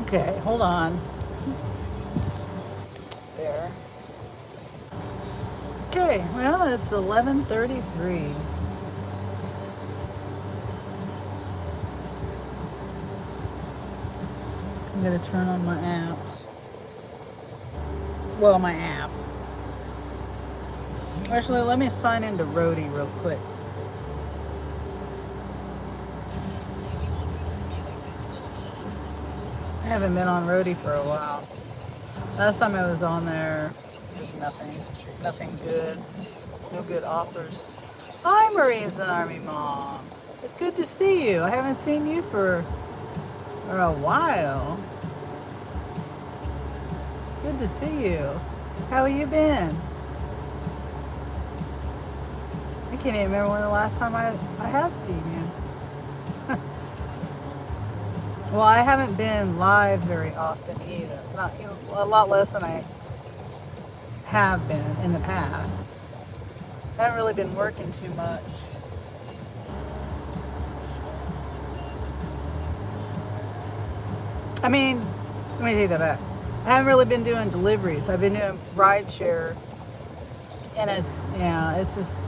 Okay, hold on. There. Okay, well, it's 11:33. I'm gonna turn on my apps. Well, my app. Actually, let me sign into Roadie real quick. I haven't been on Roadie for a while. Last time I was on there, there's nothing good. No good offers. Hi, Marines and Army Mom. It's good to see you. I haven't seen you for a while. Good to see you. How have you been? I can't even remember when the last time I have seen you. Well, I haven't been live very often either. Not, a lot less than I have been in the past. I haven't really been working too much. I mean, let me take that back. I haven't really been doing deliveries. I've been doing rideshare, and it's just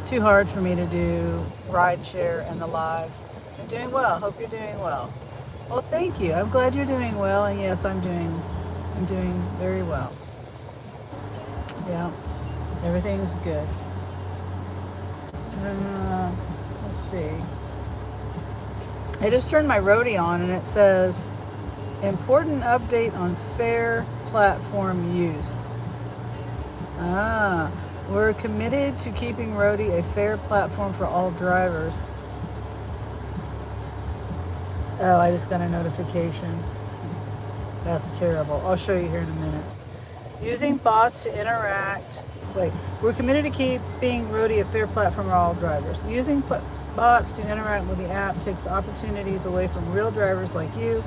too hard for me to do rideshare and the lives. I'm doing well. Hope you're doing well. Well, thank you. I'm glad you're doing well, and yes, I'm doing very well. Yeah, everything's good. Let's see. I just turned my Roadie on, and it says important update on fare platform use. We're committed to keeping Roadie a fair platform for all drivers. Oh, I just got a notification. That's terrible. I'll show you here in a minute. Using bots to interact. We're committed to keeping Roadie a fair platform for all drivers. Using bots to interact with the app takes opportunities away from real drivers like you,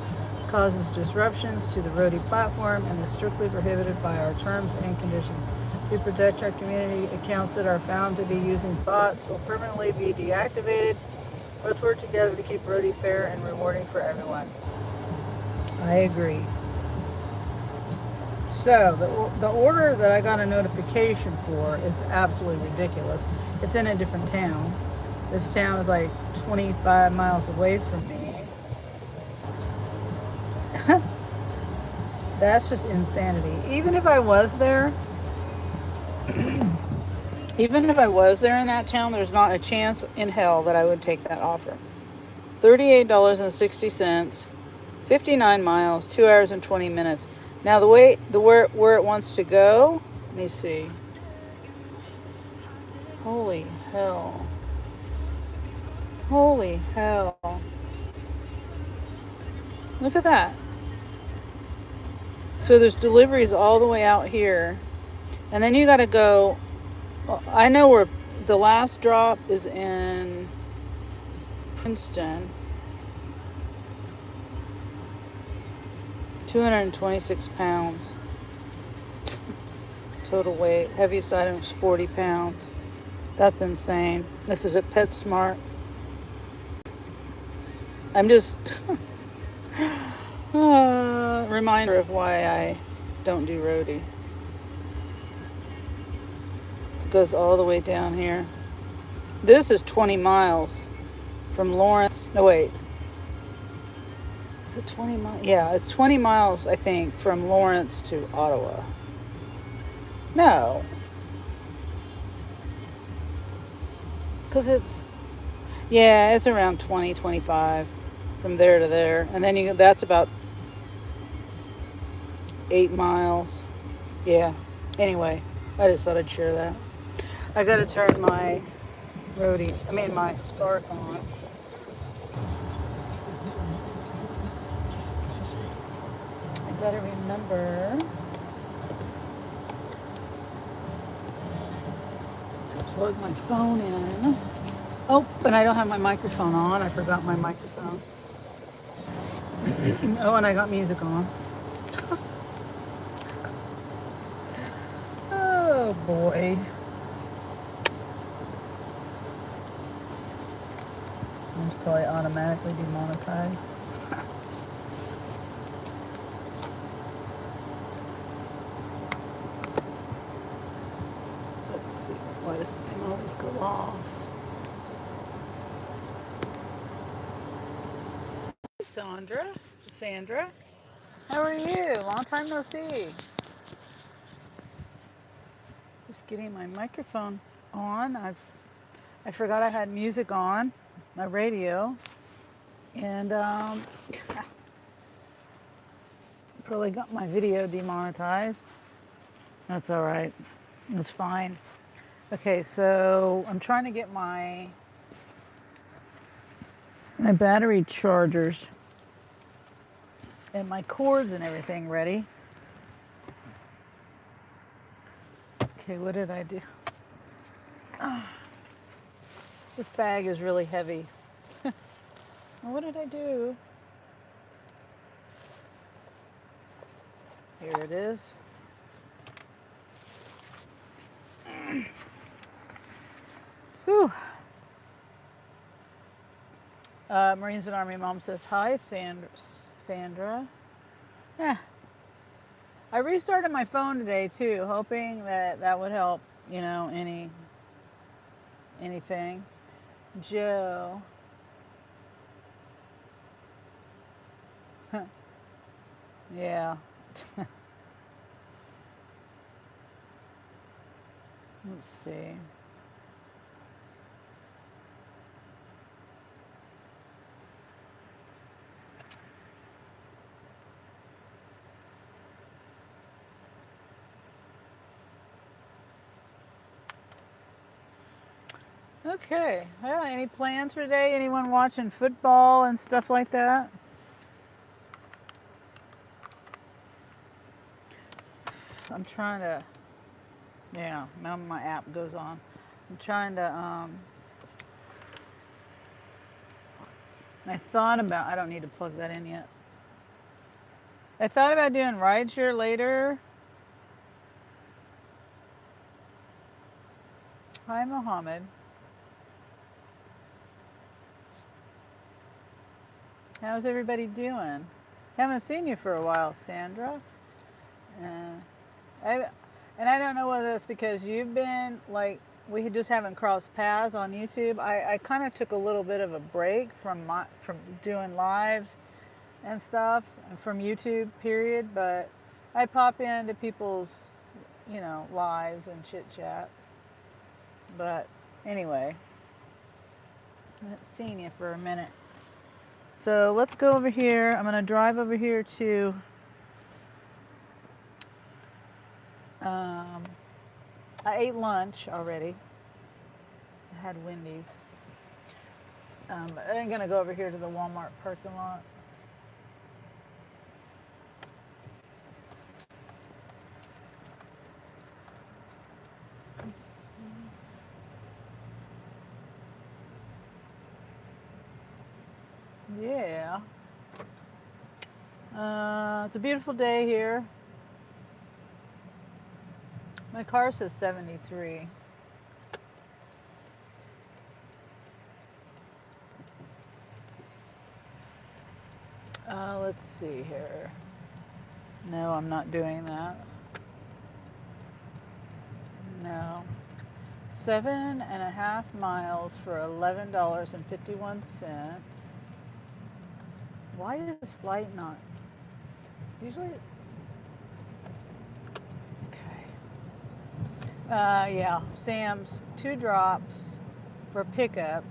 causes disruptions to the Roadie platform, and is strictly prohibited by our terms and conditions. To protect our community, accounts that are found to be using bots will permanently be deactivated. Let's work together to keep Roadie fair and rewarding for everyone. I agree. So the order that I got a notification for is absolutely ridiculous. It's in a different town. This town is like 25 miles away from me. That's just insanity. Even if I was there in that town, there's not a chance in hell that I would take that offer. $38.60, 59 miles, 2 hours and 20 minutes. Now where it wants to go, let me see. Holy hell. Holy hell. Look at that. So there's deliveries all the way out here. And then you got to go. I know where the last drop is in Princeton. 226 pounds. Total weight. Heaviest item is 40 pounds. That's insane. This is at PetSmart. I'm just reminder of why I don't do Roadie. It goes all the way down here. This is 20 miles from Lawrence. No, wait. Is it 20 miles? Yeah, it's 20 miles, I think, from Lawrence to Ottawa. No. Because it's around 20, 25 from there to there. And then that's about 8 miles. Yeah. Anyway, I just thought I'd share that. I got to turn my my Spark on. I better remember to plug my phone in. Oh, but I don't have my microphone on. I forgot my microphone. Oh, and I got music on. Oh boy. It's probably automatically demonetized. does this thing always go off? Hey, Sandra, how are you? Long time no see. Just getting my microphone on. I forgot I had music on my radio, and probably got my video demonetized. That's all right. It's fine. Okay, so I'm trying to get my battery chargers and my cords and everything ready. Okay, what did I do? This bag is really heavy. What did I do? Here it is. Whew. Marines and Army Mom says, hi, Sandra. Yeah. I restarted my phone today, too, hoping that would help, you know, anything. Joe. Yeah. Let's see. Okay. Well, any plans for today? Anyone watching football and stuff like that? I'm trying to, yeah, now my app goes on. I'm trying to, I thought about, I don't need to plug that in yet. I thought about doing rideshare later. Hi, Mohammed. How's everybody doing? Haven't seen you for a while, Sandra. And I don't know whether that's because you've been, like, we just haven't crossed paths on YouTube. I kind of took a little bit of a break from doing lives and stuff, and from YouTube, period. But I pop into people's, you know, lives and chit chat. But anyway, I haven't seen you for a minute. So let's go over here. I'm going to drive over here to I ate lunch already. I had Wendy's. I'm going to go over here to the Walmart parking lot. Yeah. It's a beautiful day here. My car says 73. Let's see here. No, I'm not doing that. No. 7.5 miles for $11.51. Why is this light not? Usually. Okay. Yeah, Sam's 2 drops for pickup.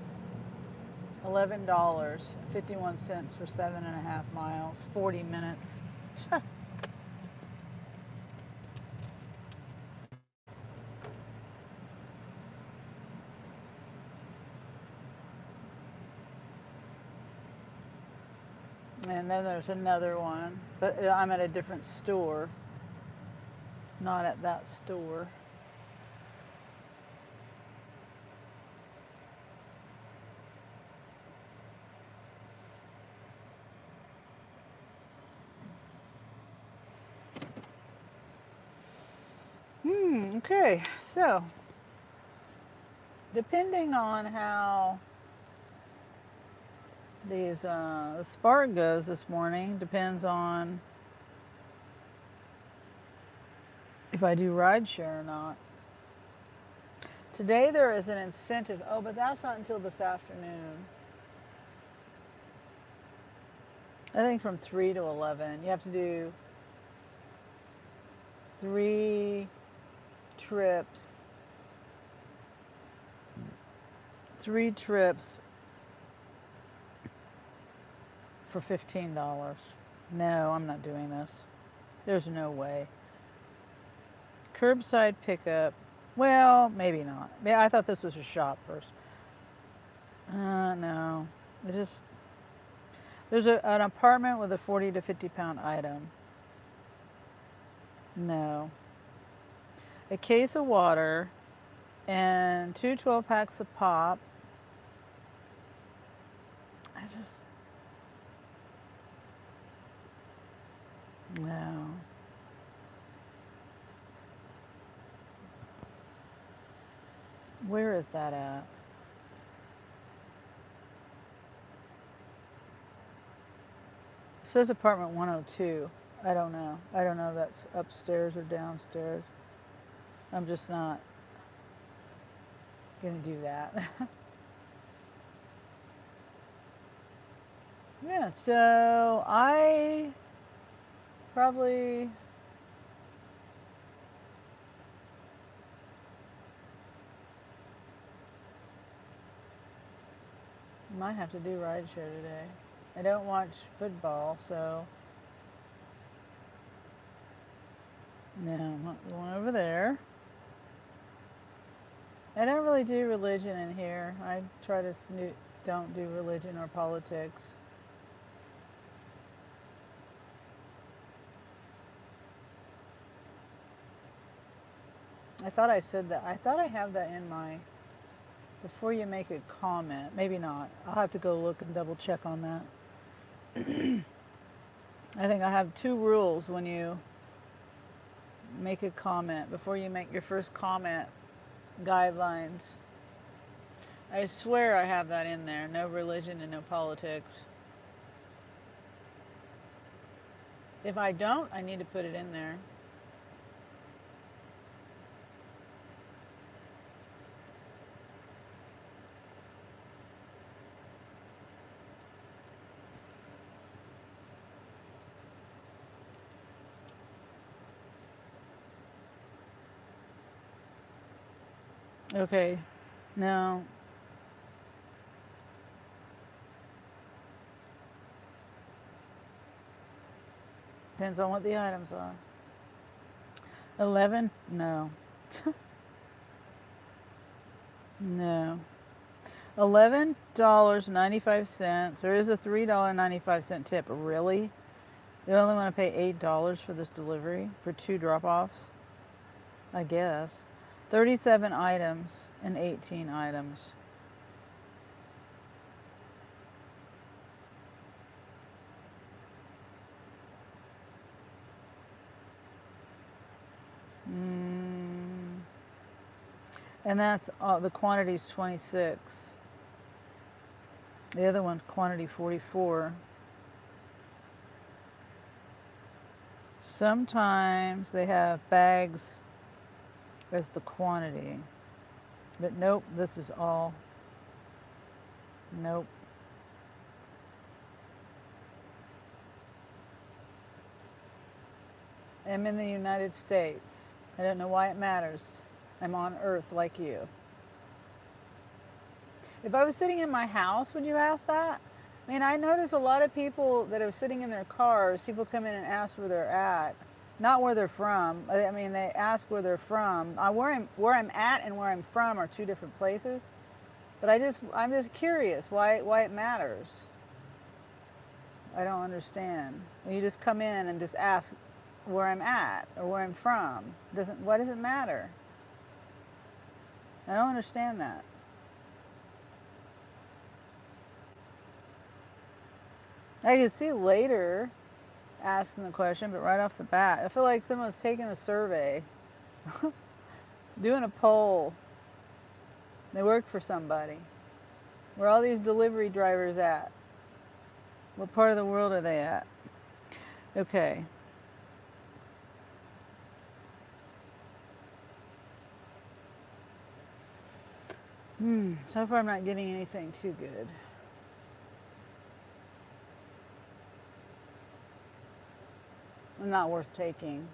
$11.51 for 7.5 miles, 40 minutes. And then there's another one, but I'm at a different store, not at that store. Okay, so depending on how these the spark goes this morning, depends on if I do rideshare or not. Today there is an incentive. Oh, but that's not until this afternoon. I think from 3 to 11. You have to do 3 trips. 3 trips for $15. No, I'm not doing this. There's no way. Curbside pickup. Well, maybe not. Yeah, I thought this was a shop first. No. It just, there's an apartment with a 40 to 50 pound item. No. A case of water and 2 12 packs of pop. I just, no. Where is that at? It says apartment 102. I don't know. I don't know if that's upstairs or downstairs. I'm just not going to do that. Yeah, so I probably might have to do rideshare today. I don't watch football, so no, I'm not going over there. I don't really do religion in here. I try to don't do religion or politics. I thought I said that. I thought I have that in my, before you make a comment. Maybe not. I'll have to go look and double check on that. I think I have 2 rules when you make a comment. Before you make your first comment, guidelines. I swear I have that in there. No religion and no politics. If I don't, I need to put it in there. Okay, now depends on what the items are. 11? No. No. $11.95. There is a $3.95 tip. Really? They only want to pay $8 for this delivery for 2 drop-offs? I guess. 37 items and 18 items. And that's the quantity is 26. The other one, quantity 44. Sometimes they have bags as the quantity. But nope, this is all. Nope. I'm in the United States. I don't know why it matters. I'm on Earth like you. If I was sitting in my house, would you ask that? I mean, I notice a lot of people that are sitting in their cars, people come in and ask where they're at. Not where they're from. I mean, they ask where they're from. Where I'm at and where I'm from are 2 different places. But I'm just curious why it matters. I don't understand. You just come in and just ask where I'm at or where I'm from. Why does it matter? I don't understand that. I can see later asking the question, but right off the bat, I feel like someone's taking a survey, doing a poll. They work for somebody. Where are all these delivery drivers at? What part of the world are they at? Okay. So far I'm not getting anything too good. Not worth taking.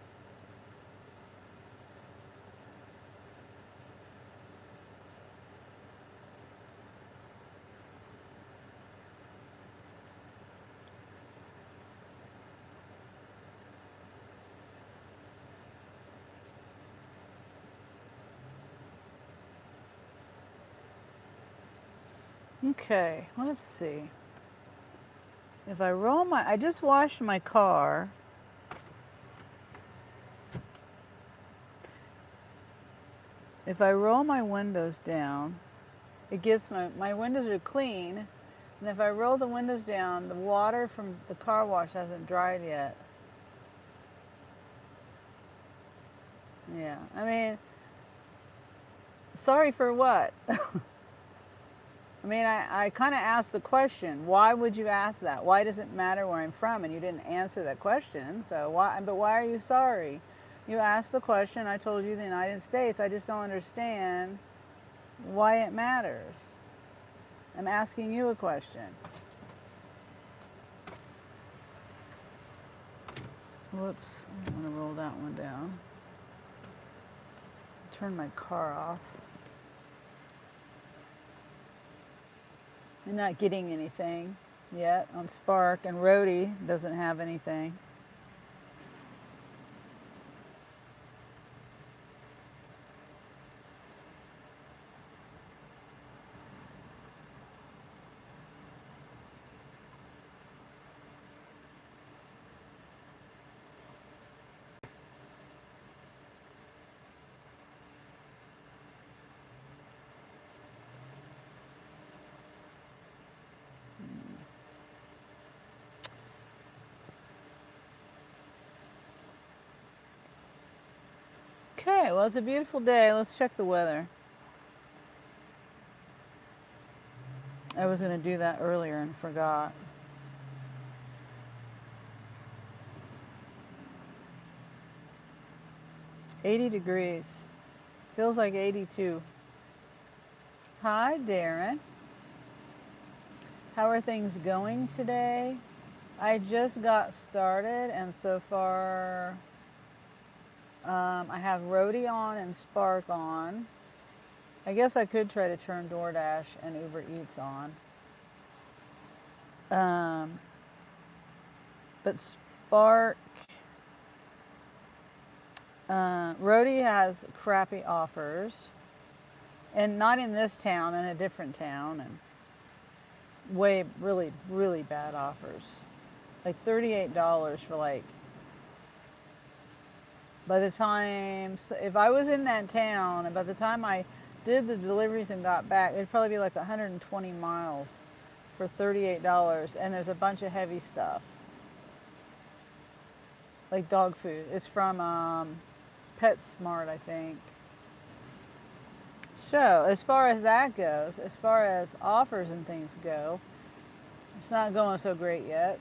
Okay, let's see. If I roll I just washed my car. If I roll my windows down, it gets my windows are clean. And if I roll the windows down, the water from the car wash hasn't dried yet. Yeah, I mean, sorry for what? I mean, I kind of asked the question, why would you ask that? Why does it matter where I'm from? And you didn't answer that question. So but why are you sorry? You asked the question, I told you the United States. I just don't understand why it matters. I'm asking you a question. Whoops, I'm gonna roll that one down. Turn my car off. I'm not getting anything yet on Spark, and Rhodey doesn't have anything. Okay, well, it's a beautiful day. Let's check the weather. I was going to do that earlier and forgot. $80. Feels like 82. Hi, Darren. How are things going today? I just got started, and so far I have Rhodey on and Spark on. I guess I could try to turn DoorDash and Uber Eats on. But Spark, Rhodey has crappy offers, and not in this town, in a different town, and really, really bad offers. Like $38 for like, by the time, if I was in that town, and by the time I did the deliveries and got back, it'd probably be like 120 miles for $38, and there's a bunch of heavy stuff. Like dog food. It's from PetSmart, I think. So, as far as that goes, as far as offers and things go, it's not going so great yet.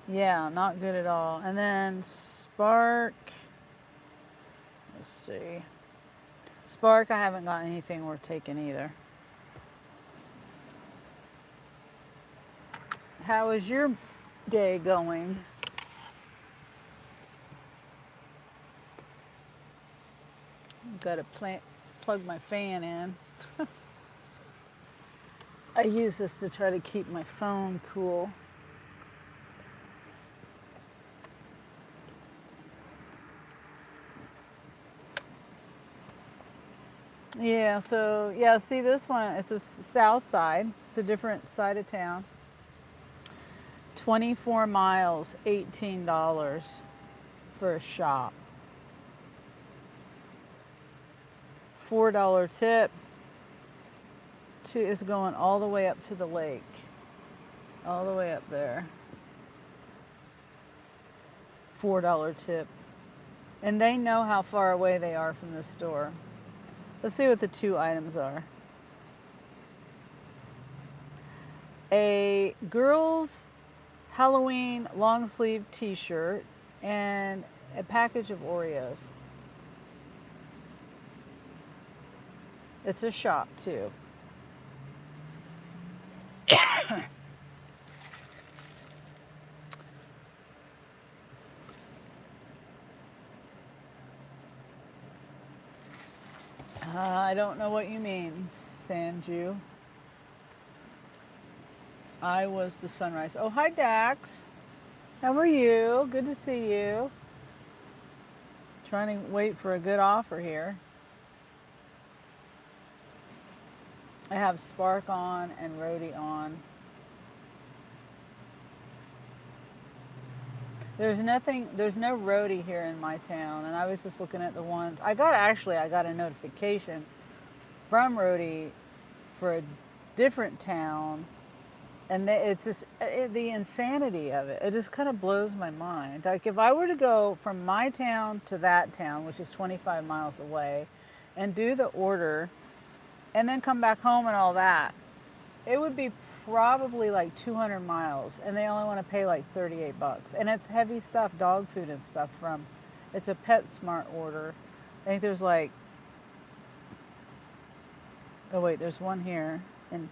Yeah, not good at all. And then Spark, let's see. Spark, I haven't gotten anything worth taking either. How is your day going? Got to plug my fan in. I use this to try to keep my phone cool. Yeah, so yeah, see this one, it's the south side. It's a different side of town. 24 miles, $18 for a shop. $4 tip. Is going all the way up to the lake. All the way up there. $4 tip. And they know how far away they are from the store. Let's see what the two items are. A girls' Halloween long sleeve t-shirt, and a package of Oreos. It's a shop too. I don't know what you mean, Sanju. I was the sunrise. Oh, hi, Dax. How are you? Good to see you. Trying to wait for a good offer here. I have Spark on and Rhodey on. There's no Rhodey here in my town, and I was just looking at the ones. I got a notification from Rhodey for a different town, and it's just the insanity of it. It just kind of blows my mind. Like if I were to go from my town to that town, which is 25 miles away, and do the order, and then come back home and all that, it would be probably like 200 miles, and they only want to pay like 38 bucks. And it's heavy stuff, dog food and stuff from, it's a PetSmart order. I think there's like, oh wait, there's one here. And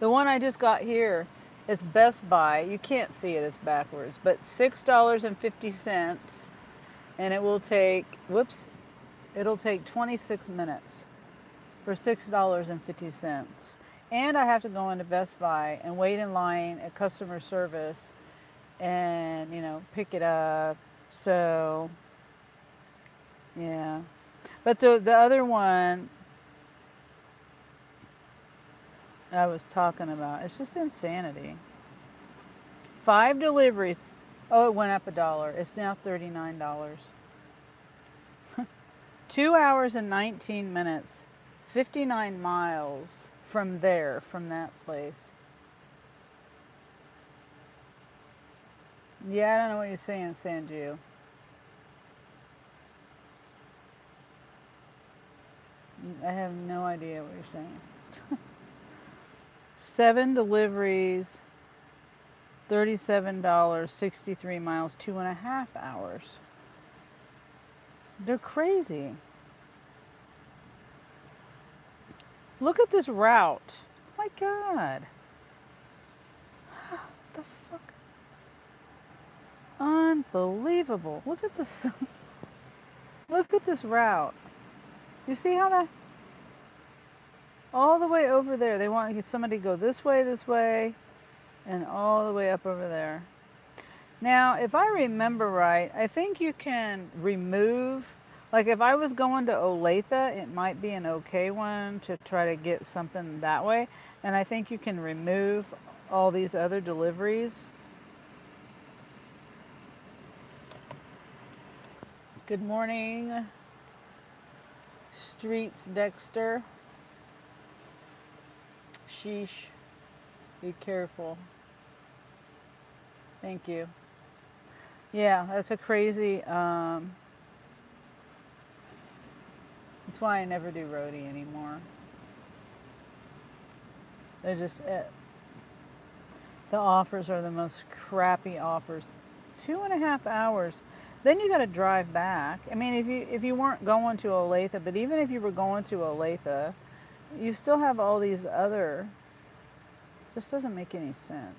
the one I just got here, it's Best Buy. You can't see it, it's backwards, but $6.50, and it will take, it'll take 26 minutes for $6.50. And I have to go into Best Buy and wait in line at customer service and, pick it up. So, yeah. But the other one I was talking about, it's just insanity. 5 deliveries. Oh, it went up $1. It's now $39. 2 hours and 19 minutes, 59 miles from that place. Yeah, I don't know what you're saying, Sanju. I have no idea what you're saying. 7 deliveries, $37, 63 miles, 2.5 hours. They're crazy. Look at this route. Oh my God. What the fuck? Unbelievable. Look at this. Look at this route. You see how that? All the way over there. They want somebody to go this way, and all the way up over there. Now, if I remember right, I think you can remove, like if I was going to Olathe, it might be an okay one to try to get something that way. And I think you can remove all these other deliveries. Good morning, Streets Dexter. Sheesh. Be careful. Thank you. Yeah, that's a crazy, that's why I never do roadie anymore. They're just, the offers are the most crappy offers. 2.5 hours. Then you got to drive back. I mean, if you weren't going to Olathe, but even if you were going to Olathe, you still have all these other, just doesn't make any sense.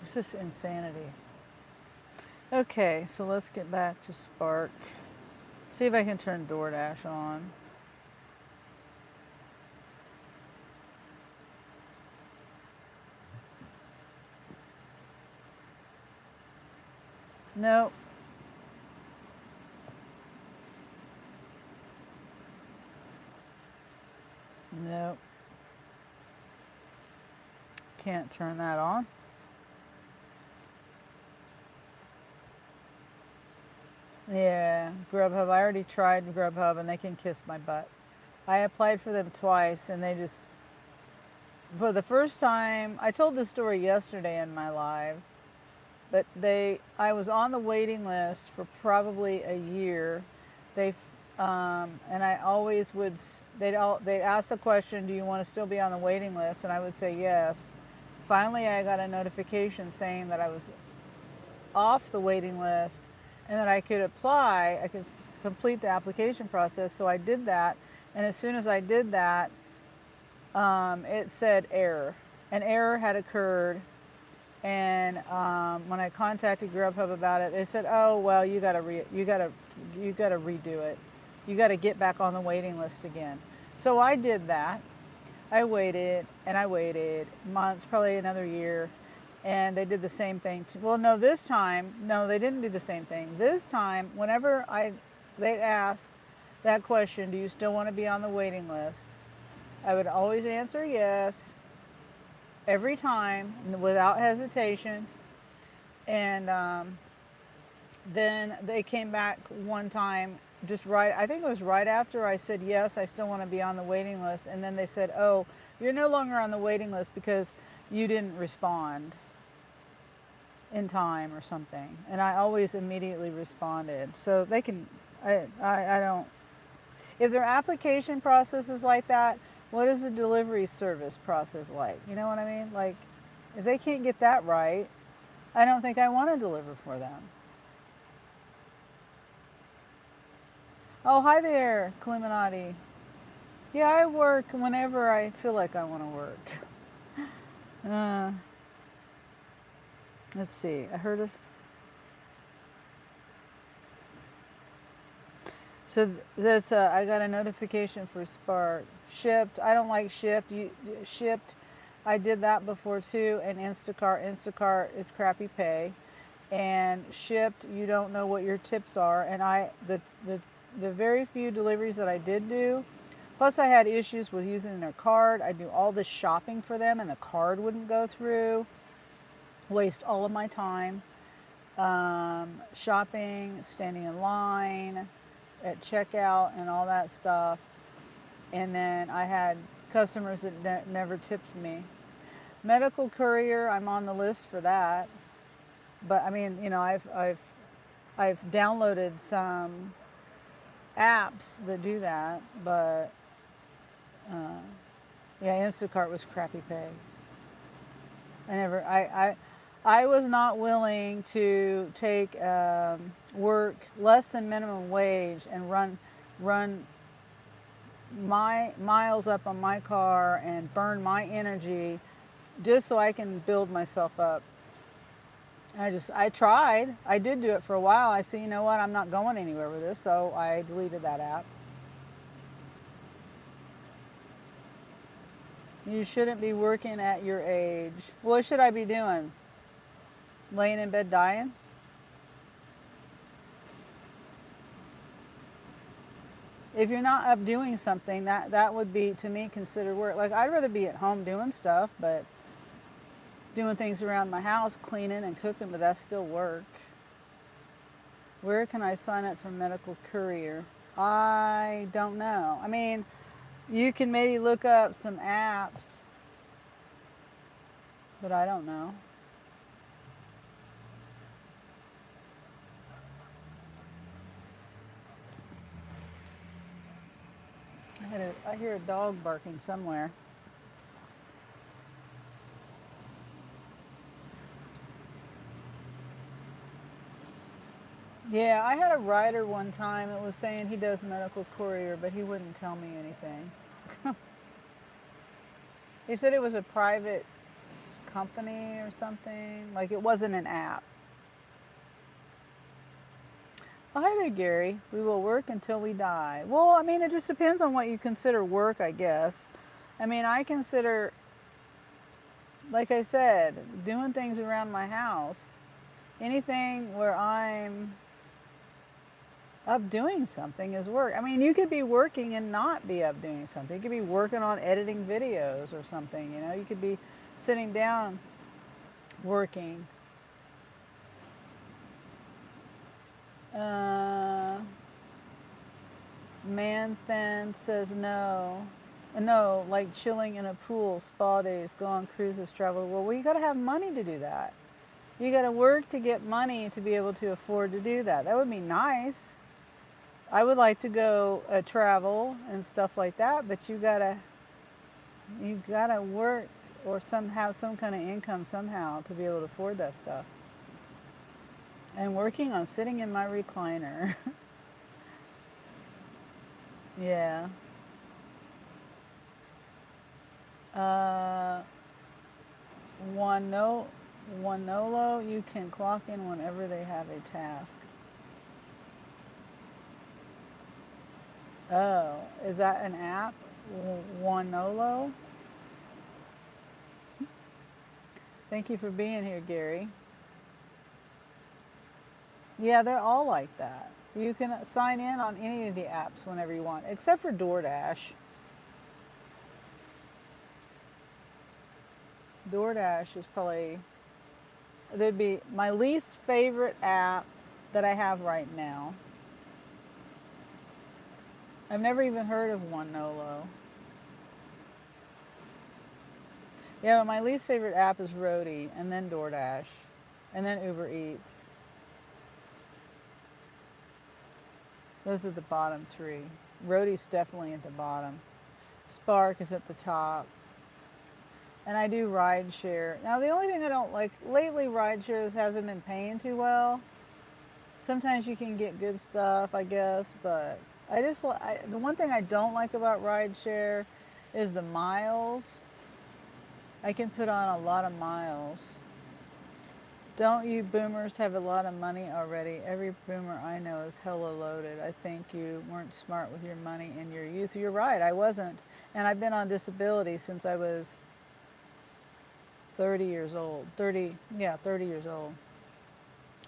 It's just insanity. Okay, so let's get back to Spark. See if I can turn DoorDash on. Nope. Nope. Can't turn that on. Yeah, Grubhub. I already tried Grubhub and they can kiss my butt. I applied for them twice and they just, for the first time, I told this story yesterday in my live, but I was on the waiting list for probably a year. They and I always would, they'd ask the question, do you want to still be on the waiting list? And I would say yes. Finally, I got a notification saying that I was off the waiting list and that I could apply, I could complete the application process. So I did that. And as soon as I did that, it said error. An error had occurred. And when I contacted Grubhub about it, they said, "Oh well, you gotta redo it. You gotta get back on the waiting list again." So I did that. I waited and I waited months, probably another year, and they did the same thing. Well, no, this time, no, they didn't do the same thing. This time, whenever they'd ask that question, "Do you still want to be on the waiting list?" I would always answer yes. Every time, without hesitation. And then they came back one time, I think it was right after I said, yes, I still want to be on the waiting list. And then they said, oh, you're no longer on the waiting list because you didn't respond in time or something. And I always immediately responded. So they can, I don't, if their application process is like that, what is the delivery service process like? You know what I mean? Like, if they can't get that right, I don't think I want to deliver for them. Oh, hi there, Cleminati. Yeah, I work whenever I feel like I want to work. Let's see. I heard of. So that's I got a notification for Spark. Shipped. I don't like Shipped. Shipped. I did that before too. And Instacart. Instacart is crappy pay. And Shipped, you don't know what your tips are. And the very few deliveries that I did do, plus I had issues with using their card. I do all this shopping for them and the card wouldn't go through. Waste all of my time. Shopping, standing in line, at checkout and all that stuff. And then I had customers that never tipped me. Medical courier, I'm on the list for that. But I mean, you know, I've downloaded some apps that do that, but yeah, Instacart was crappy pay. I was not willing to take work less than minimum wage and run my miles up on my car and burn my energy just so I can build myself up. I tried. I did do it for a while. I said, you know what, I'm not going anywhere with this, so I deleted that app. You shouldn't be working at your age. What should I be doing? Laying in bed dying? If you're not up doing something, that would be, to me, considered work. Like, I'd rather be at home doing stuff, but doing things around my house, cleaning and cooking, but that's still work. Where can I sign up for medical courier? I don't know. I mean, you can maybe look up some apps, but I don't know. I hear a dog barking somewhere. Yeah, I had a writer one time that was saying he does medical courier, but he wouldn't tell me anything. He said it was a private company or something. Like, it wasn't an app. Oh, hi there, Gary. We will work until we die. Well, I mean, it just depends on what you consider work, I guess. I mean, I consider, like I said, doing things around my house, anything where I'm up doing something is work. I mean, you could be working and not be up doing something. You could be working on editing videos or something, you know. You could be sitting down working. Manthan says no. No, chilling in a pool, spa days, go on cruises, travel. Well, you got to have money to do that. You got to work to get money to be able to afford to do that. That would be nice. I would like to go travel and stuff like that, but you gotta work or have some kind of income somehow to be able to afford that stuff. And working on sitting in my recliner. Yeah. Uh, one no, one Nolo. You can clock in whenever they have a task. Oh, is that an app? One Nolo. Thank you for being here, Gary. Yeah, they're all like that. You can sign in on any of the apps whenever you want, except for DoorDash. DoorDash is probably, there'd be my least favorite app that I have right now. I've never even heard of One Nolo. Yeah, but my least favorite app is Roadie, and then DoorDash, and then Uber Eats. Those are the bottom three. Roadie's definitely at the bottom. Spark is at the top. And I do rideshare. Now, the only thing I don't like, lately rideshare hasn't been paying too well. Sometimes you can get good stuff, I guess, but the one thing I don't like about rideshare is the miles. I can put on a lot of miles. Don't you boomers have a lot of money already? Every boomer I know is hella loaded. I think you weren't smart with your money in your youth. You're right, I wasn't. And I've been on disability since I was 30 years old. 30 years old.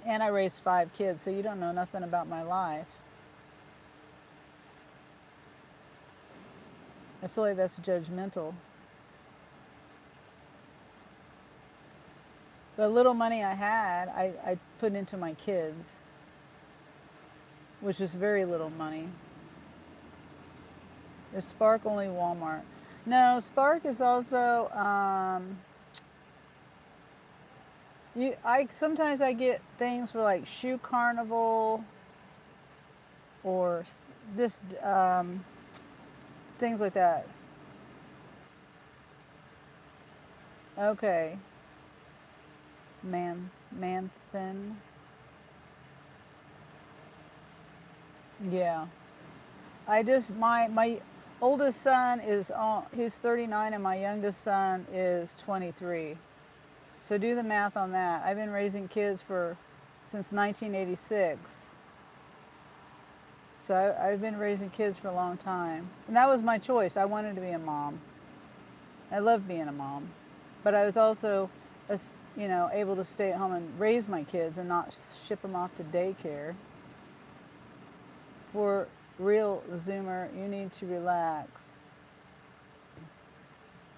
And I raised 5 kids, so you don't know nothing about my life. I feel like that's judgmental. The little money I had, I put into my kids, which is very little money. Is Spark only Walmart? No, Spark is also, sometimes I get things for like Shoe Carnival or just things like that. Okay. Manthan. Yeah. My oldest son is he's 39 and my youngest son is 23. So do the math on that. I've been raising kids since 1986. So I've been raising kids for a long time. And that was my choice. I wanted to be a mom. I loved being a mom. But I was also, able to stay at home and raise my kids and not ship them off to daycare. For real, Zoomer, you need to relax,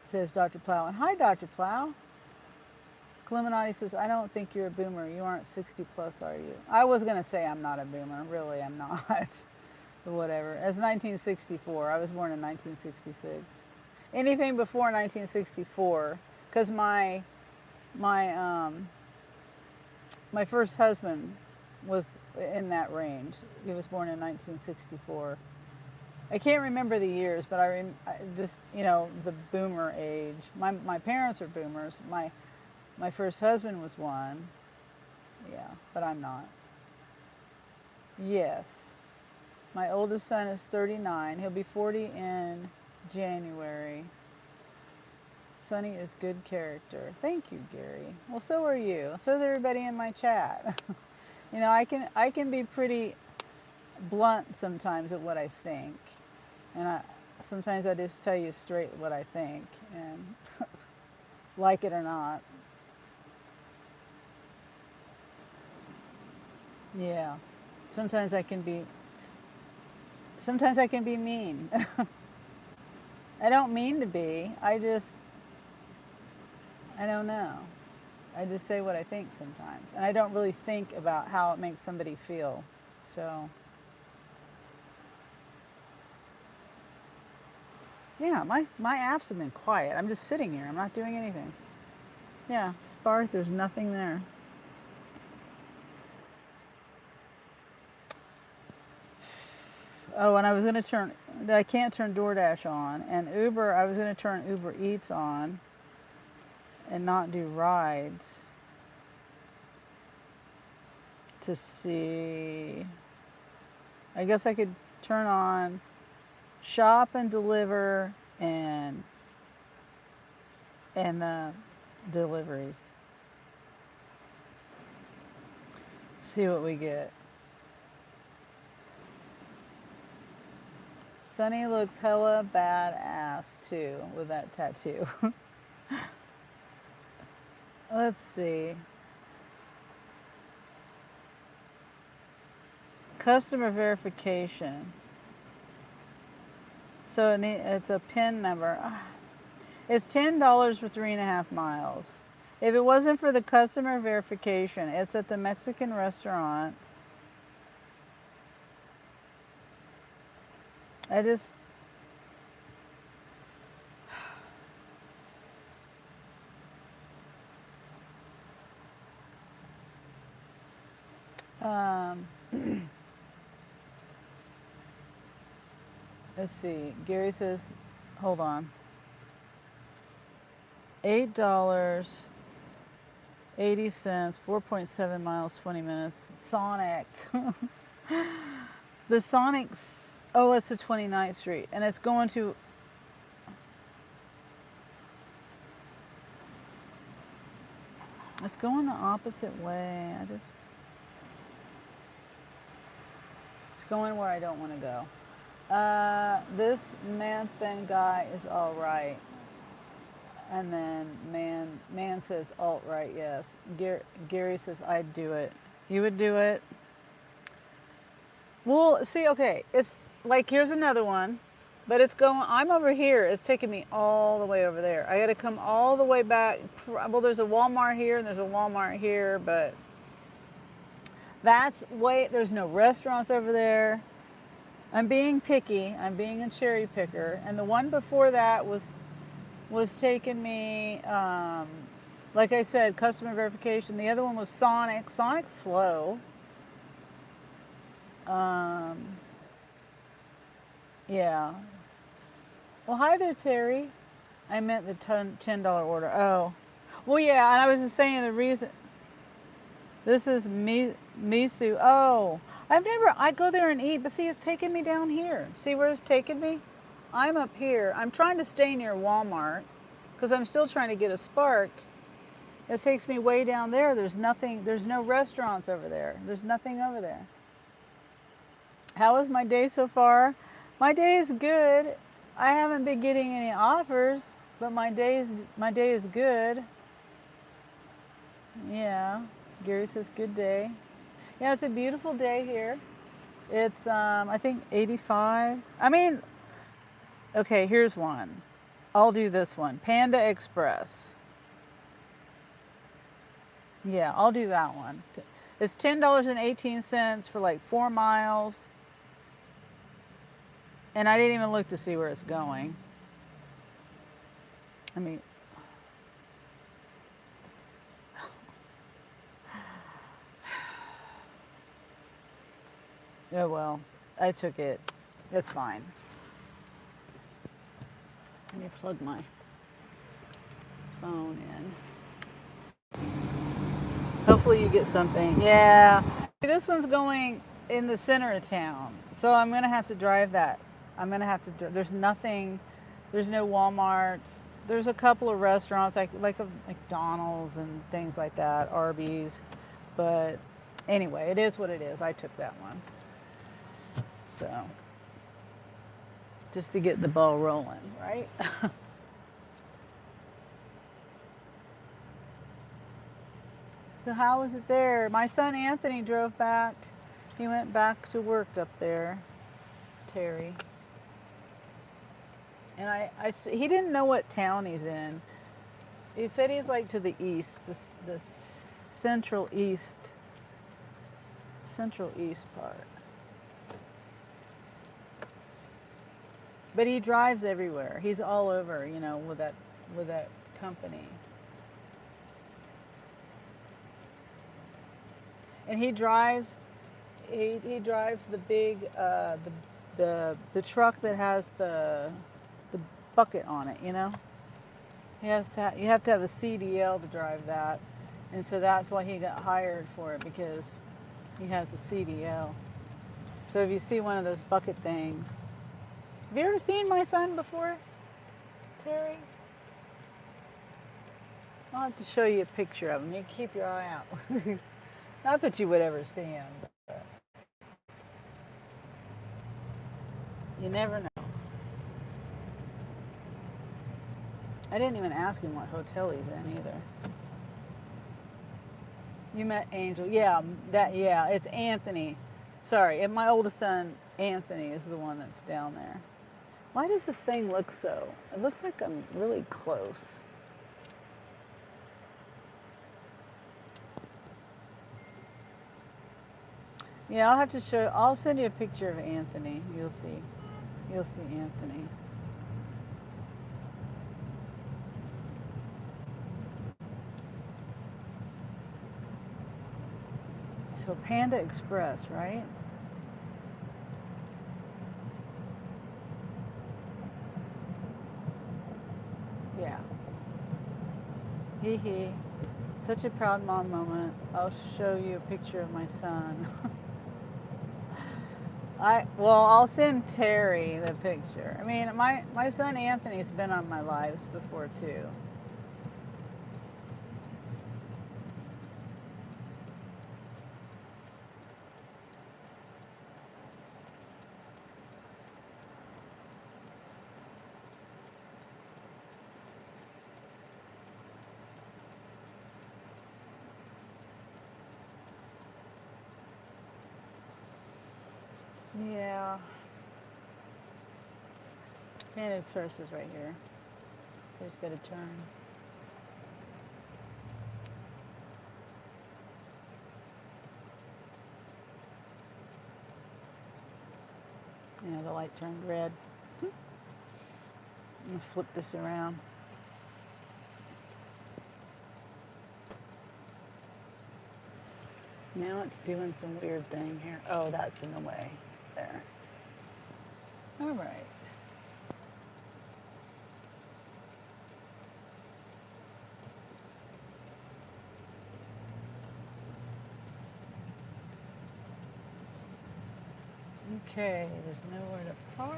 says Dr. Plow. And hi, Dr. Plow. Cleminati says, I don't think you're a boomer. You aren't 60 plus, are you? I was going to say I'm not a boomer. Really, I'm not. But whatever. It's 1964. I was born in 1966. Anything before 1964, because my first husband was in that range. He was born in 1964. I can't remember the years, but I just, the boomer age. My parents are boomers. My first husband was one. Yeah, but I'm not. Yes. My oldest son is 39. He'll be 40 in January. Sunny is good character. Thank you, Gary. Well, so are you. So is everybody in my chat. I can be pretty blunt sometimes at what I think. And sometimes I just tell you straight what I think, and like it or not. Yeah. Sometimes I can be mean. I don't mean to be. I don't know. I just say what I think sometimes. And I don't really think about how it makes somebody feel. So, yeah, my apps have been quiet. I'm just sitting here. I'm not doing anything. Yeah, Spark, there's nothing there. Oh, and I was going to turn, I can't turn DoorDash on. And Uber, I was going to turn Uber Eats on and not do rides to see. I guess I could turn on shop and deliver and the deliveries. See what we get. Sunny looks hella badass too with that tattoo. Let's see. Customer verification. So it's a PIN number. It's $10 for 3.5 miles. If it wasn't for the customer verification, it's at the Mexican restaurant. I just... let's see. Gary says, hold on. $8, 80 cents, 4.7 miles, 20 minutes. Sonic. The Sonic, oh, it's to 29th Street, and it's going to, it's going the opposite way. It's going where I don't want to go. This man-thin guy is all right. And then man says alt-right, yes. Gary says I'd do it. You would do it? Well, see, okay, it's like, here's another one, but it's going, I'm over here. It's taking me all the way over there. I got to come all the way back. Well, there's a Walmart here and there's a Walmart here, but that's there's no restaurants over there. I'm being picky. I'm being a cherry picker. And the one before that was taking me, like I said, customer verification. The other one was Sonic. Sonic's slow. Yeah. Well, hi there, Terry. I meant the $10 order. Oh. Well, yeah, and I was just saying the reason. This is Misu. Oh. I go there and eat, but see, it's taking me down here. See where it's taking me? I'm up here. I'm trying to stay near Walmart because I'm still trying to get a Spark. It takes me way down there. There's nothing. There's no restaurants over there. There's nothing over there. How is my day so far? My day is good. I haven't been getting any offers, but my day is good. Yeah. Gary says good day. Yeah, it's a beautiful day here. It's I think 85. I mean, okay, here's one. I'll do this one. Panda Express. Yeah, I'll do that one. It's $10.18 for like 4 miles. And I didn't even look to see where it's going. I mean, oh well, I took it. It's fine. Let me plug my phone in. Hopefully you get something. Yeah. This one's going in the center of town. So I'm going to have to drive that. I'm going to have to, there's nothing, there's no Walmarts. There's a couple of restaurants like a McDonald's and things like that, Arby's. But anyway, it is what it is. I took that one. So, just to get the ball rolling, right? So how was it there? My son Anthony drove back. He went back to work up there, Terry. And he didn't know what town he's in. He said he's like to the east, the central east part. But he drives everywhere. He's all over, you know, with that company. And he drives the big the truck that has the bucket on it, you know. You have to have a CDL to drive that, and so that's why he got hired for it, because he has a CDL. So if you see one of those bucket things, have you ever seen my son before, Terry? I'll have to show you a picture of him. You keep your eye out. Not that you would ever see him, but you never know. I didn't even ask him what hotel he's in either. You met Angel. Yeah, it's Anthony. Sorry, and my oldest son, Anthony, is the one that's down there. Why does this thing look so? It looks like I'm really close. Yeah, I'll have to show. I'll send you a picture of Anthony. You'll see. You'll see Anthony. So Panda Express, right? Yeah. Hee hee. Such a proud mom moment. I'll show you a picture of my son. I'll send Terry the picture. I mean, my son Anthony's been on my lives before too. Yeah. Panda Express is right here. Just got to turn. Yeah, the light turned red. I'm gonna flip this around. Now it's doing some weird thing here. Oh, that's in the way. There. All right. Okay, there's nowhere to park.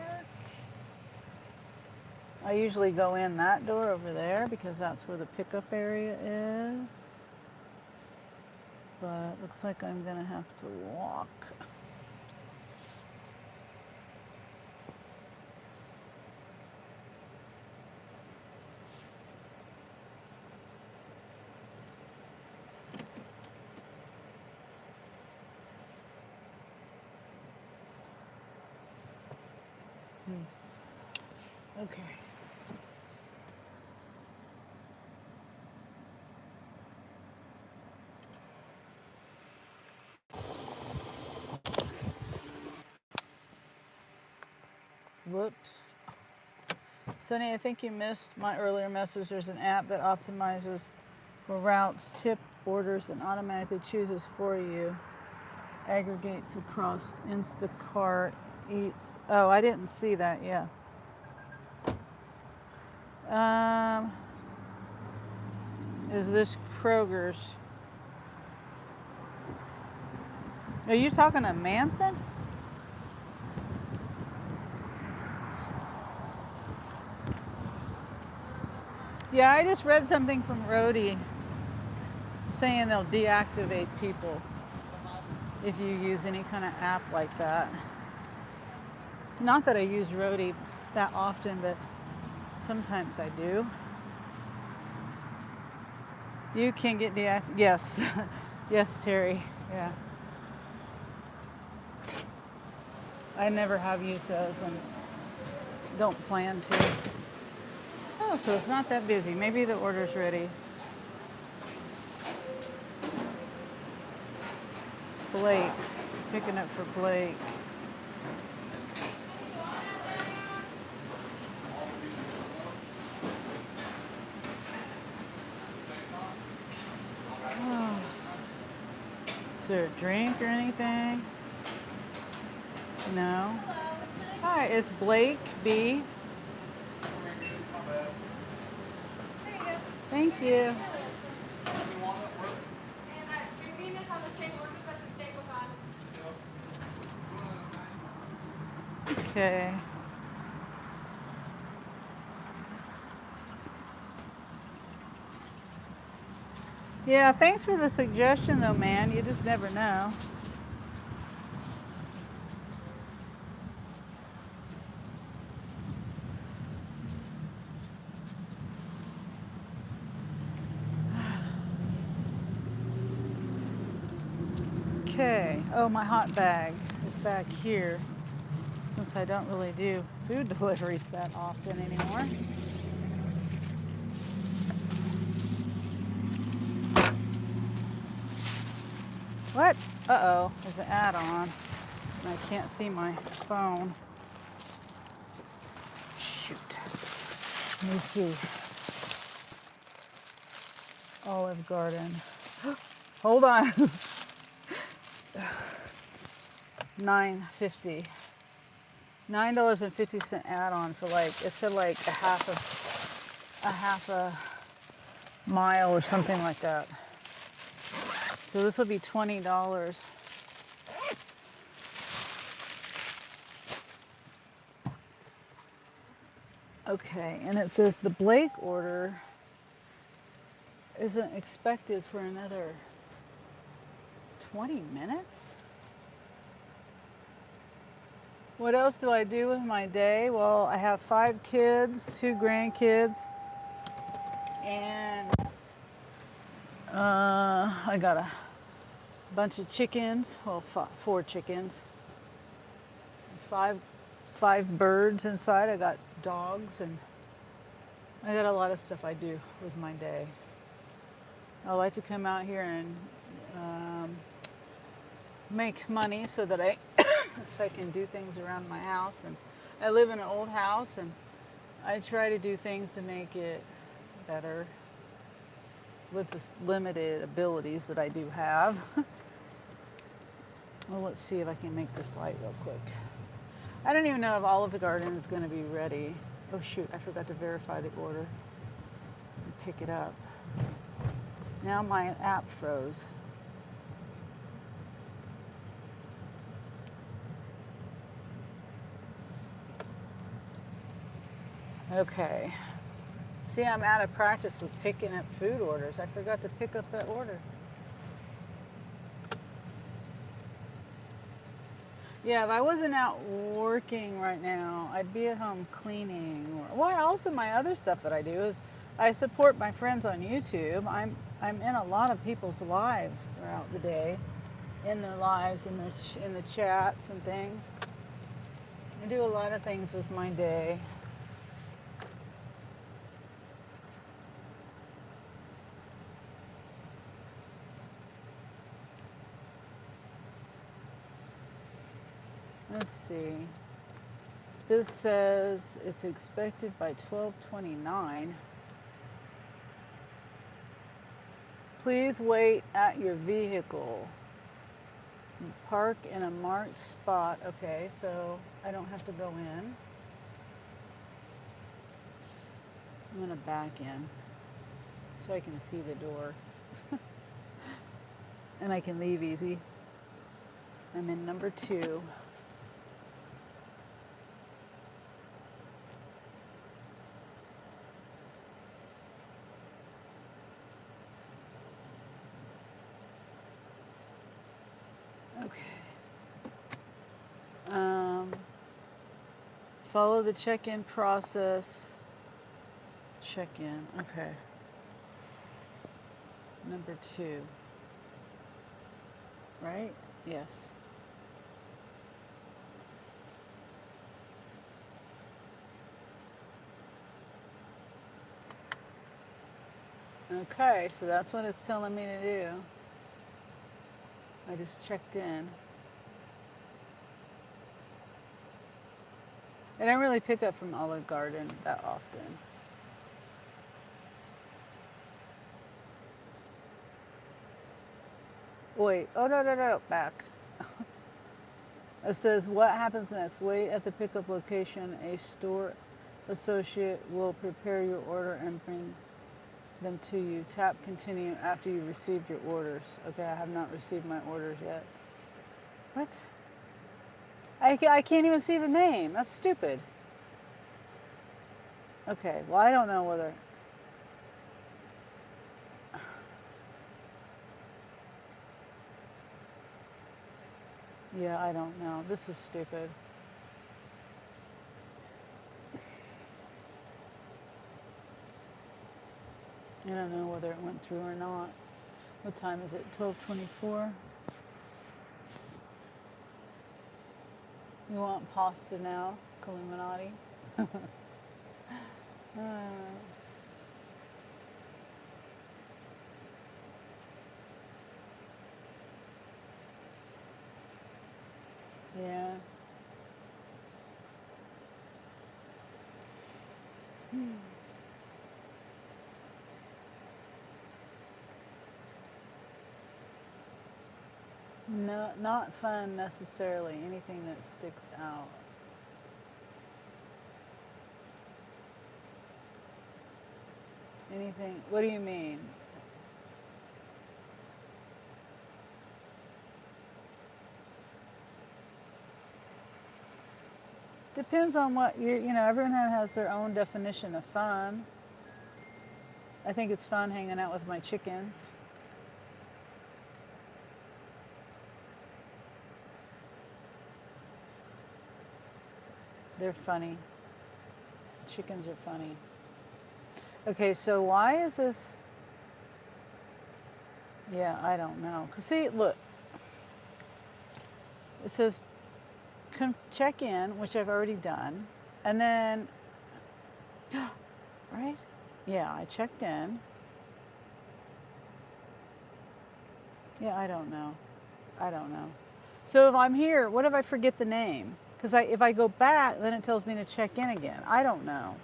I usually go in that door over there because that's where the pickup area is. But looks like I'm gonna have to walk. Okay. Whoops. Sunny, I think you missed my earlier message. There's an app that optimizes for routes, tip orders, and automatically chooses for you. Aggregates across Instacart, Eats. Oh, I didn't see that. Yeah. Is this Kroger's? Are you talking to Manthan? Yeah, I just read something from Rhodey saying they'll deactivate people if you use any kind of app like that. Not that I use Rhodey that often, but sometimes I do. You can get deactivated. Yes. Yes, Terry. Yeah. I never have used those and don't plan to. Oh, so it's not that busy. Maybe the order's ready. Blake. Picking up for Blake. Oh. Is there a drink or anything? No. Hi, it's Blake B. There you go. Thank you. And string bean is on the same order that the steak was on. Okay. Yeah, thanks for the suggestion though, man. You just never know. Okay. Oh, my hot bag is back here since I don't really do food deliveries that often anymore. What? Uh-oh, there's an ad on and I can't see my phone. Shoot. Let me see. Olive Garden. Hold on. $9.50. $9.50 add-on for like, it said like a half a mile or something like that. So this will be $20. Okay, and it says the Blake order isn't expected for another 20 minutes? What else do I do with my day? Well, I have 5 kids, 2 grandkids, and I got a bunch of chickens, well, 4 chickens, 5 birds inside. I got dogs, and I got a lot of stuff I do with my day. I like to come out here and make money so that so I can do things around my house. And I live in an old house, and I try to do things to make it better with the limited abilities that I do have. Well, let's see if I can make this light real quick. I don't even know if Olive Garden is going to be ready. Oh shoot, I forgot to verify the order and pick it up. Now my app froze. Okay. See, I'm out of practice with picking up food orders. I forgot to pick up that order. Yeah, if I wasn't out working right now, I'd be at home cleaning. Well, also my other stuff that I do is I support my friends on YouTube. I'm in a lot of people's lives throughout the day, in their lives, in the chats and things. I do a lot of things with my day. Let's see. This says it's expected by 12:29. Please wait at your vehicle. Park in a marked spot. Okay, so I don't have to go in. I'm going to back in so I can see the door. And I can leave easy. I'm in number 2. Okay. Follow the check-in process. Check-in. Okay. Number 2. Right? Yes. Okay, so that's what it's telling me to do. I just checked in. I don't really pick up from Olive Garden that often. Wait, oh no, back. It says, what happens next? Wait at the pickup location. A store associate will prepare your order and bring them to you. Tap continue after you received your orders. Okay, I have not received my orders yet. What? I can't even see the name. That's stupid. Okay, well, I don't know whether... Yeah, I don't know. This is stupid. I don't know whether it went through or not. What time is it? 12:24. You want pasta now, Illuminati? Yeah. No, not fun necessarily. Anything that sticks out. Anything. What do you mean? Depends on what you know, everyone has their own definition of fun. I think it's fun hanging out with my chickens. They're funny. Chickens are funny. Okay, so why is this? Yeah, I don't know. 'Cause see, look. It says check in, which I've already done. And then, right? Yeah, I checked in. Yeah, I don't know. I don't know. So if I'm here, what if I forget the name? Because if I go back, then it tells me to check in again. I don't know.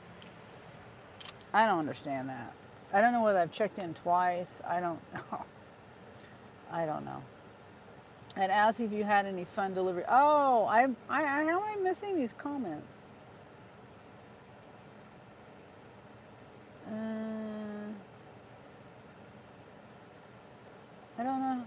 I don't understand that. I don't know whether I've checked in twice. I don't know. I don't know. And ask if you had any fun delivery. Oh, how am I missing these comments? I don't know.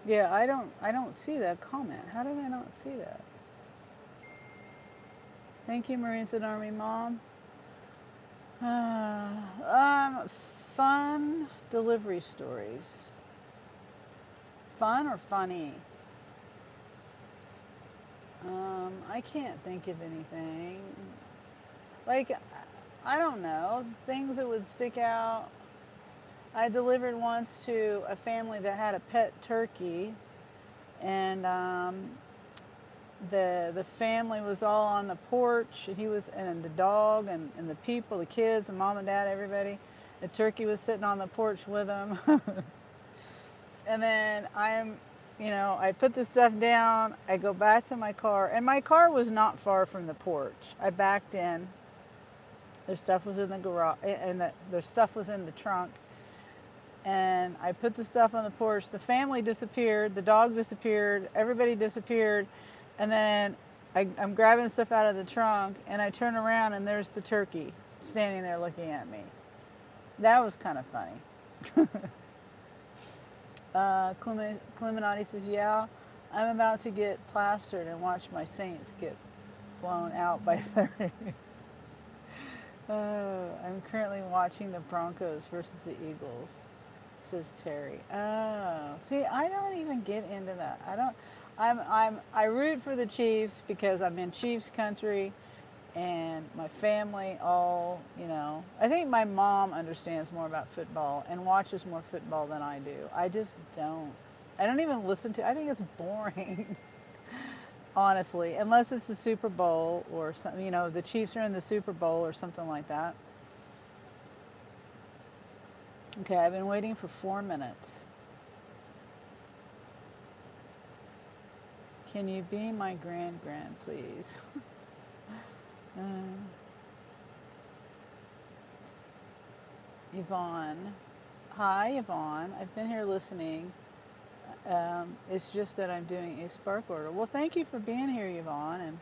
Yeah, I don't see that comment. How did I not see that? Thank you, Marines and Army Mom. Fun delivery stories. Fun or funny? I can't think of anything. Like, I don't know. Things that would stick out. I delivered once to a family that had a pet turkey, and the family was all on the porch, and and the dog and the people, the kids, and mom and dad, everybody. The turkey was sitting on the porch with them. And then I put the stuff down. I go back to my car, and my car was not far from the porch. I backed in. Their stuff was in the garage, and their stuff was in the trunk. And I put the stuff on the porch. The family disappeared. The dog disappeared. Everybody disappeared. And then I'm grabbing stuff out of the trunk, and I turn around, and there's the turkey standing there looking at me. That was kind of funny. Clemenati says, yeah, I'm about to get plastered and watch my Saints get blown out by 30. I'm currently watching the Broncos versus the Eagles, says Terry. Oh, see, I don't even get into that. I root for the Chiefs because I'm in Chiefs country, and my family all, I think my mom understands more about football and watches more football than I do. I just don't. I don't even listen to. I think it's boring. Honestly, unless it's the Super Bowl or something, the Chiefs are in the Super Bowl or something like that. Okay, I've been waiting for 4 minutes. Can you be my grand, please? Yvonne. Hi, Yvonne. I've been here listening. It's just that I'm doing a spark order. Well, thank you for being here, Yvonne, and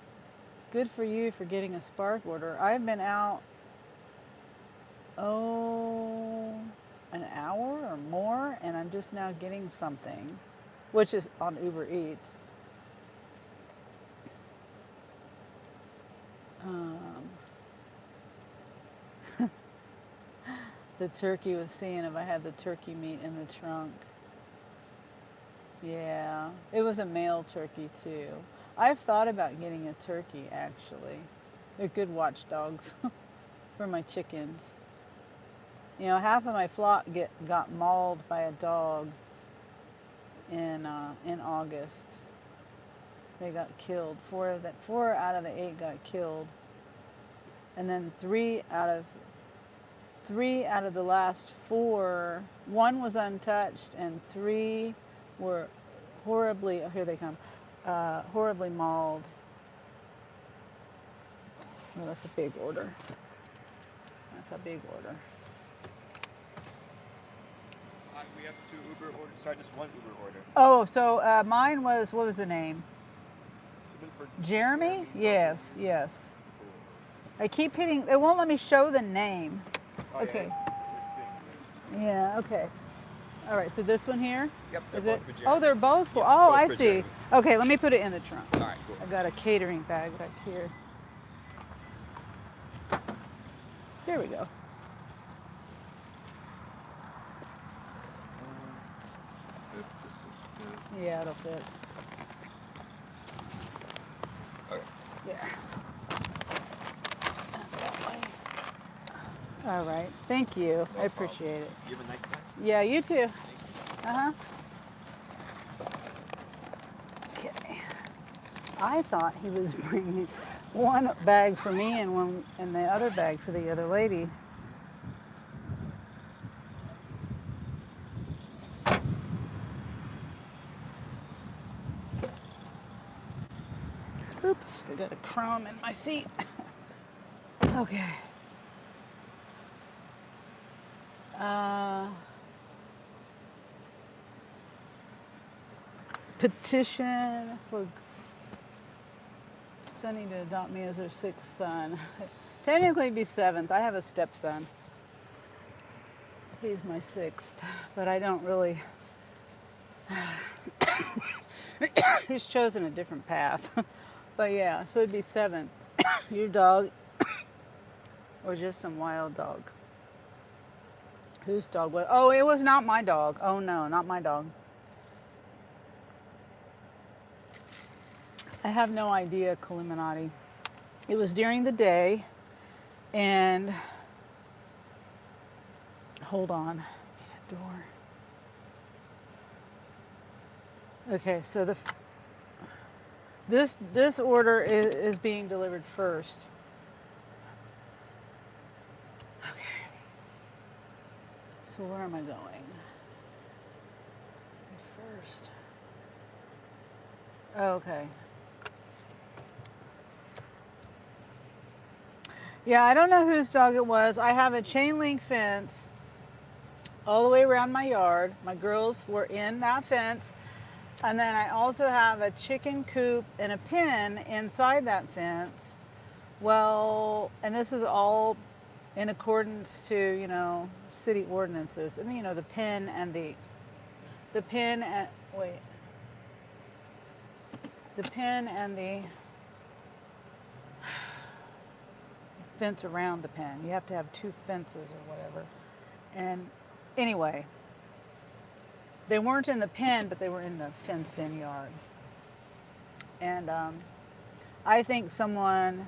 good for you for getting a spark order. I've been out, an hour or more, and I'm just now getting something, which is on Uber Eats. The turkey was seeing if I had the turkey meat in the trunk. Yeah, it was a male turkey too. I've thought about getting a turkey actually. They're good watchdogs for my chickens. You know, half of my flock got mauled by a dog in August. They got killed. Four out of the 8 got killed, and then three out of the last 4, one was untouched, and 3 were horribly. Oh, here they come. Horribly mauled. Well, that's a big order. That's a big order. We have 2 Uber orders. Sorry, just 1 Uber order. Oh, so mine was, what was the name? For Jeremy? Yes, yes. I keep hitting, it won't let me show the name. Oh, Okay. Yeah, it's being Yeah, okay. All right, so this one here? Yep, they're Is both it? for Jeremy. Oh, they're both for, Yeah, oh, both I for see. Jeremy. Okay, let me put it in the trunk. All right, cool. I got a catering bag back here. Here we go. Yeah, it'll fit. Okay. Yeah. All right. Thank you. I appreciate it. You have a nice day. Yeah, you too. Uh-huh. Okay. I thought he was bringing one bag for me and the other bag for the other lady. Oops, I got a crumb in my seat. Okay. Petition for Sunny to adopt me as her 6th son. Technically it'd be 7th. I have a stepson. He's my 6th, but I don't really. He's chosen a different path. But yeah, so it'd be 7th. Your dog, or just some wild dog. Whose dog was? Oh, it was not my dog. Oh no, not my dog. I have no idea, Illuminati. It was during the day, and hold on, need a door. Okay, so this order is being delivered first. Okay. So where am I going? First. Oh, okay. Yeah, I don't know whose dog it was. I have a chain link fence all the way around my yard. My girls were in that fence. And then I also have a chicken coop and a pen inside that fence. Well, and this is all in accordance to, city ordinances. I mean, the pen and the pen and the fence around the pen. You have to have 2 fences or whatever. And anyway, they weren't in the pen, but they were in the fenced-in yard. And I think someone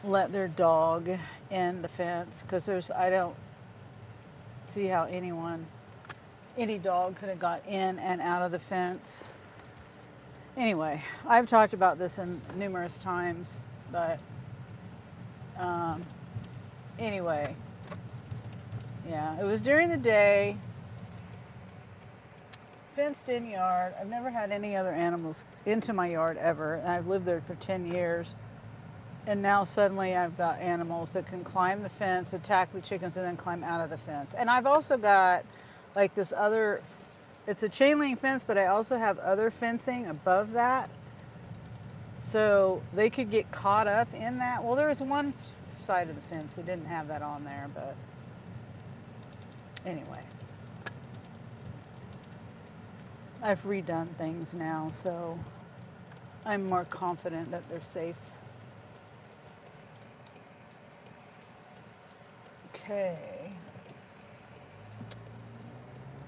let their dog in the fence because I don't see how any dog could have got in and out of the fence. Anyway, I've talked about this in numerous times, but anyway, yeah, it was during the day, fenced in yard. I've never had any other animals into my yard ever, and I've lived there for 10 years. And now suddenly I've got animals that can climb the fence, attack the chickens, and then climb out of the fence. And I've also got like this other, it's a chain link fence, but I also have other fencing above that. So they could get caught up in that. Well, there was one side of the fence that didn't have that on there, but anyway. I've redone things now, so I'm more confident that they're safe. Okay.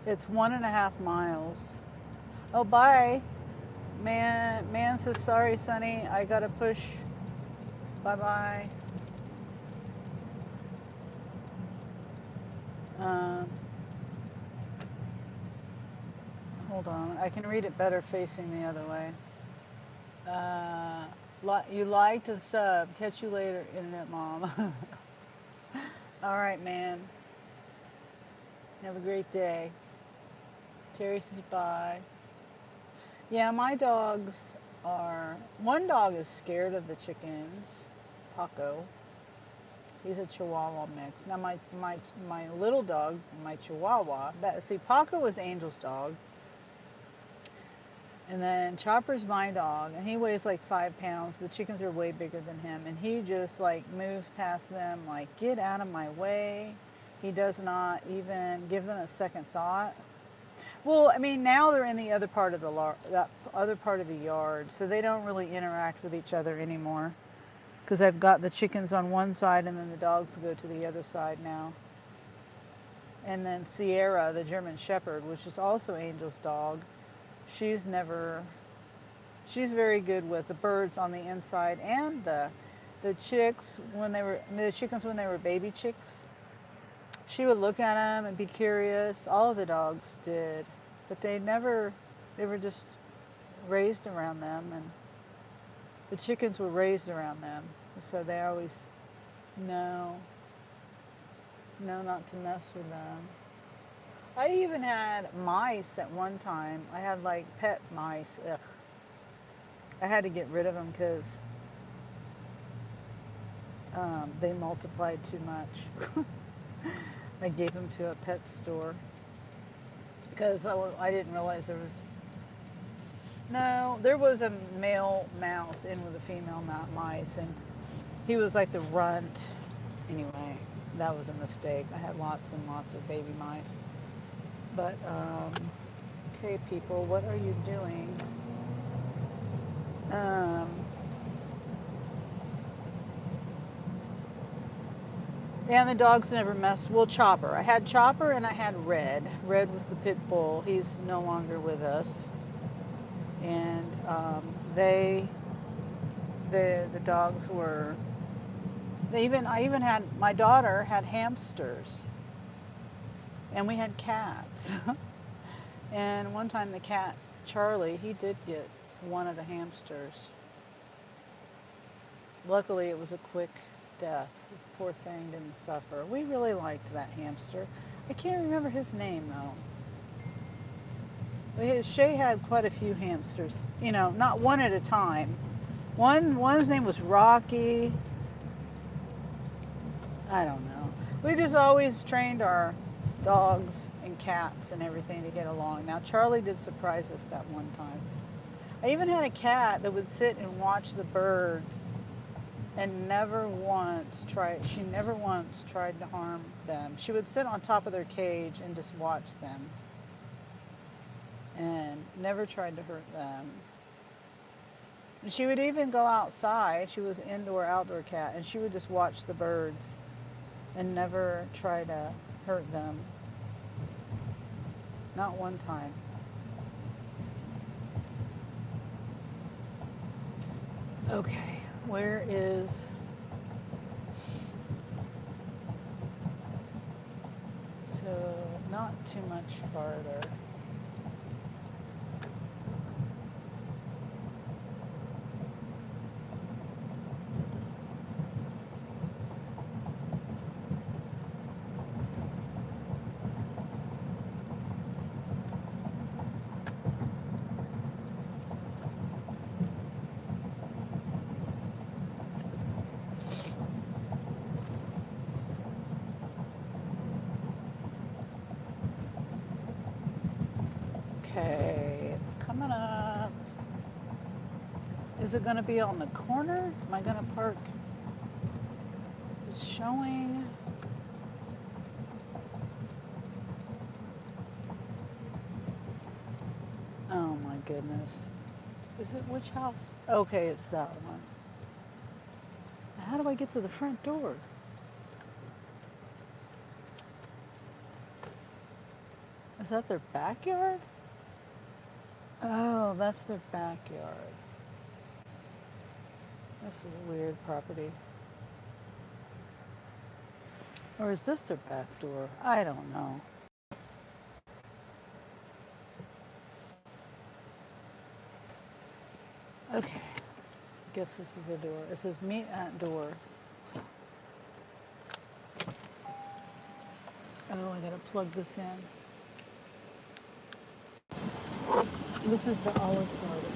It's 1.5 miles. Oh, bye. Man says, sorry, Sunny. I gotta push. Bye-bye. Hold on. I can read it better facing the other way. You liked a sub. Catch you later, Internet Mom. All right, man. Have a great day. Terry says bye. Yeah, my dogs are... One dog is scared of the chickens. Paco. He's a Chihuahua mix. Now my little dog, my Chihuahua... See, Paco was Angel's dog. And then Chopper's my dog, and he weighs like 5 pounds. The chickens are way bigger than him, and he just like moves past them like, get out of my way. He does not even give them a second thought. Well, I mean, now they're in the other part of that other part of the yard, so they don't really interact with each other anymore. Because I've got the chickens on one side, and then the dogs go to the other side now. And then Sierra, the German Shepherd, which is also Angel's dog. She's very good with the birds on the inside and the chickens when they were baby chicks. She would look at them and be curious. All of the dogs did, but they were just raised around them, and the chickens were raised around them. So they always know not to mess with them. I even had mice at one time. I had like pet mice. Ugh. I had to get rid of them because they multiplied too much. I gave them to a pet store because I didn't realize there was a male mouse in with a female mice, and he was like the runt. Anyway, that was a mistake. I had lots and lots of baby mice. But, okay, people, what are you doing? And the dogs never messed. Well, Chopper. I had Chopper and I had Red. Red was the pit bull. He's no longer with us. And the dogs were. I even had, my daughter had hamsters. And we had cats. And one time the cat, Charlie, he did get one of the hamsters. Luckily, it was a quick death. The poor thing didn't suffer. We really liked that hamster. I can't remember his name, though. Shay had quite a few hamsters. You know, not one at a time. One's name was Rocky. I don't know. We just always trained our dogs and cats and everything to get along. Now, Charlie did surprise us that one time. I even had a cat that would sit and watch the birds and never once tried to harm them. She would sit on top of their cage and just watch them and never tried to hurt them. And she would even go outside. She was an indoor-outdoor cat, and she would just watch the birds and never try to hurt them. Not one time. Okay, where is... So, not too much farther. Okay, it's coming up. Is it going to be on the corner? Am I going to park? It's showing. Oh my goodness. Is it which house? Okay, it's that one. How do I get to the front door? Is that their backyard? Oh, that's their backyard. This is a weird property. Or is this their back door? I don't know. Okay. Guess this is a door. It says meet at door. Oh, I gotta plug this in. This is the olive garden.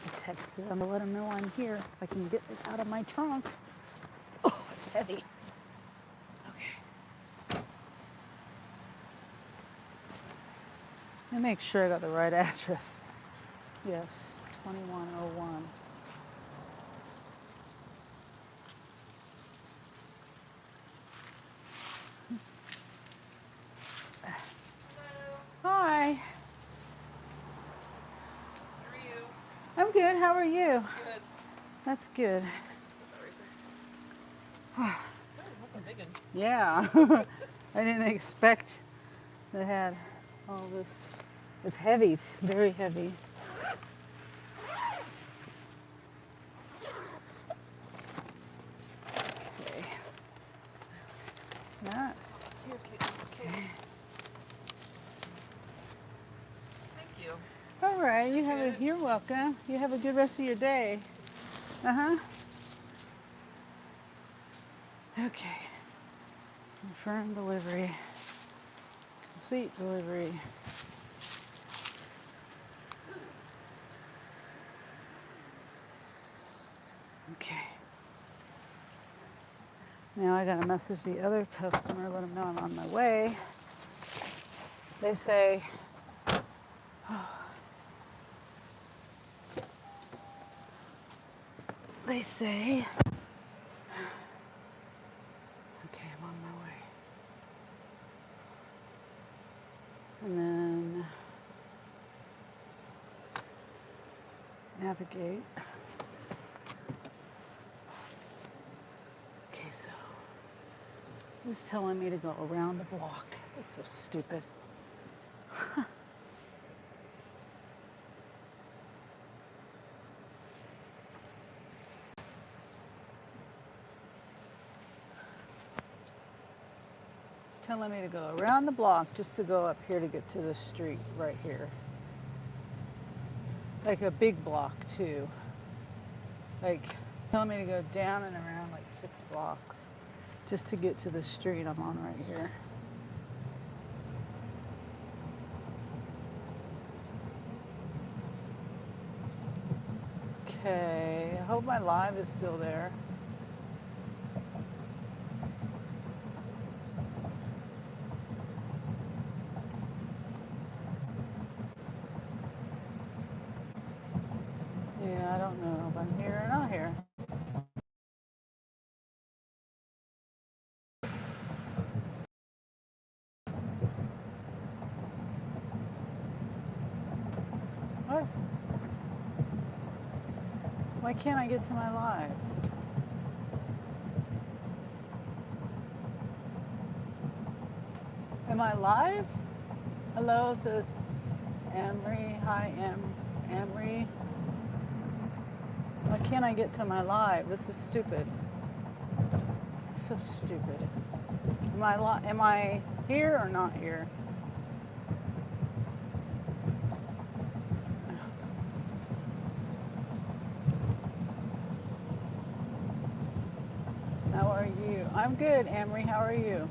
I texted them to let them know I'm here. If I can get it out of my trunk. Oh, it's heavy. Okay. Let me make sure I got the right address. Yes, 2101. Hi. How are you? I'm good. How are you? Good. That's good. That's a big one. Yeah. I didn't expect they had all this. It's heavy, very heavy. Okay. That. Here, Kate. Okay. Thank you. All right. Appreciate it. You're welcome. You have a good rest of your day. Uh-huh. Okay. Confirm delivery. Complete delivery. Okay. Now I gotta message the other customer, let them know I'm on my way. They say, okay, I'm on my way. And then navigate. Okay, so it's telling me to go around the block. It's so stupid. Telling me to go around the block just to go up here to get to the street right here. Like a big block too. Like telling me to go down and around like 6 blocks just to get to the street I'm on right here. Okay, I hope my live is still there. Yeah, I don't know if I'm here or not here. What? Why can't I get to my live? Am I live? Hello, says Amory. Hi, Amory. Why can't I get to my live? This is stupid. So stupid. Am I here or not here? How are you? I'm good, Amory. How are you?